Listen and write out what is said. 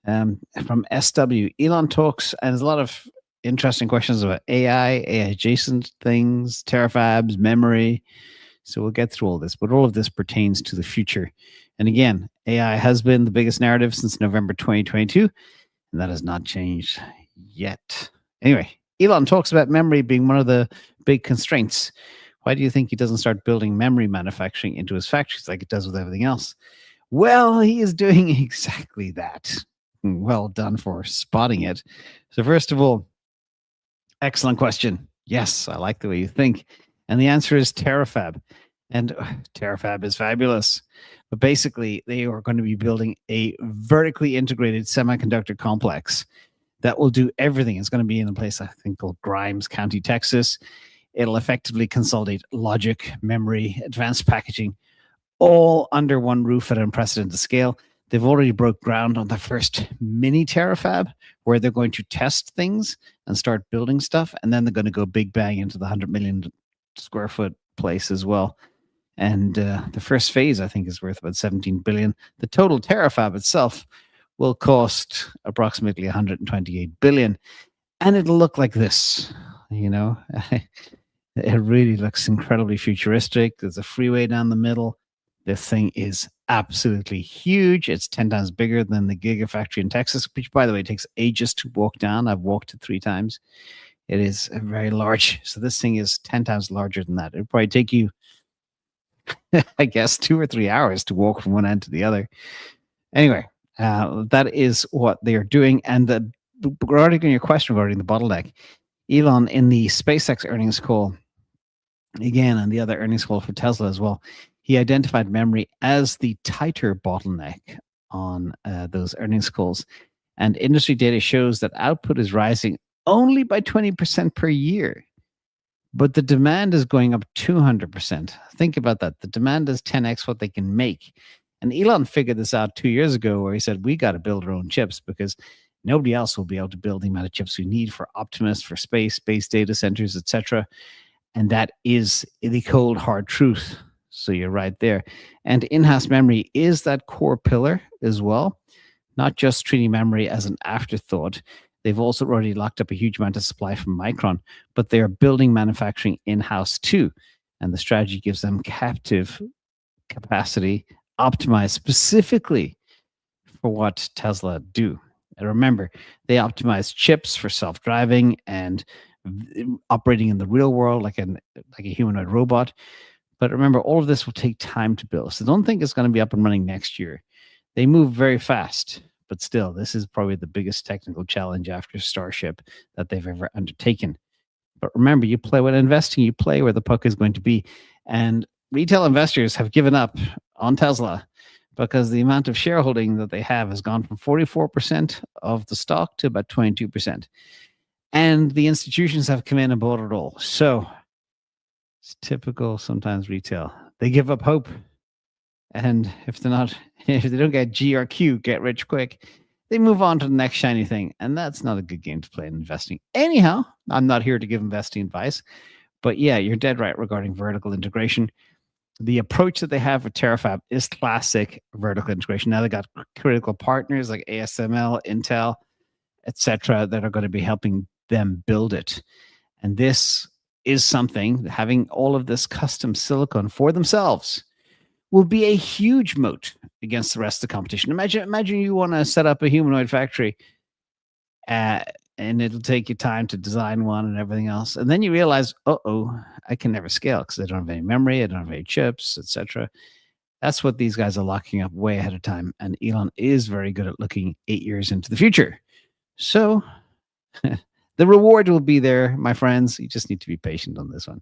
from SW. Elon talks, and there's a lot of interesting questions about AI adjacent things, terafabs, memory. So we'll get through all this, but all of this pertains to the future. And again, AI has been the biggest narrative since November 2022, and that has not changed yet. Anyway, Elon talks about memory being one of the big constraints. Why do you think he doesn't start building memory manufacturing into his factories like it does with everything else? Well, he is doing exactly that. Well done for spotting it. So first of all, excellent question. Yes, I like the way you think. And the answer is Terrafab. And Terrafab is fabulous. But basically, they are going to be building a vertically integrated semiconductor complex that will do everything. It's going to be in a place, I think, called Grimes County, Texas. It'll effectively consolidate logic, memory, advanced packaging, all under one roof at an unprecedented scale. They've already broke ground on the first mini Terrafab, where they're going to test things and start building stuff. And then they're going to go big bang into the 100 million square foot place as well. And the first phase, I think, is worth about 17 billion. The total Terrafab itself will cost approximately 128 billion. And it'll look like this, you know. It really looks incredibly futuristic. There's a freeway down the middle. This thing is absolutely huge. It's 10 times bigger than the Gigafactory in Texas, which, by the way, takes ages to walk down. I've walked it 3 times. It is very large. So this thing is 10 times larger than that. It'll probably take you, I guess, 2 or 3 hours to walk from one end to the other. Anyway, that is what they are doing. And regarding your question regarding the bottleneck, Elon in the SpaceX earnings call, again, and the other earnings call for Tesla as well, he identified memory as the tighter bottleneck on those earnings calls. And industry data shows that output is rising only by 20% per year, but the demand is going up 200%. Think about that. The demand is 10x what they can make. And Elon figured this out 2 years ago, where he said, we got to build our own chips because nobody else will be able to build the amount of chips we need for Optimus, for space data centers, etc. And that is the cold, hard truth. So you're right there. And in-house memory is that core pillar as well, not just treating memory as an afterthought. They've also already locked up a huge amount of supply from Micron, but they are building manufacturing in-house too. And the strategy gives them captive capacity optimized specifically for what Tesla do. And remember, they optimize chips for self-driving and operating in the real world like a humanoid robot. But remember, all of this will take time to build. So don't think it's going to be up and running next year. They move very fast, but still, this is probably the biggest technical challenge after Starship that they've ever undertaken. But remember, you play when investing, you play where the puck is going to be. And retail investors have given up on Tesla because the amount of shareholding that they have has gone from 44% of the stock to about 22%. And the institutions have come in and bought it all. So it's typical, sometimes retail. They give up hope. And if they don't get G or Q, get rich quick, they move on to the next shiny thing. And that's not a good game to play in investing. Anyhow, I'm not here to give investing advice. But yeah, you're dead right regarding vertical integration. The approach that they have with Terrafab is classic vertical integration. Now they got critical partners like ASML, Intel, etc., that are going to be helping them build it. And this is something, having all of this custom silicon for themselves will be a huge moat against the rest of the competition. Imagine you want to set up a humanoid factory and it'll take you time to design one and everything else. And then you realize, I can never scale because I don't have any memory, I don't have any chips, etc. That's what these guys are locking up way ahead of time. And Elon is very good at looking 8 years into the future. So the reward will be there, my friends. You just need to be patient on this one.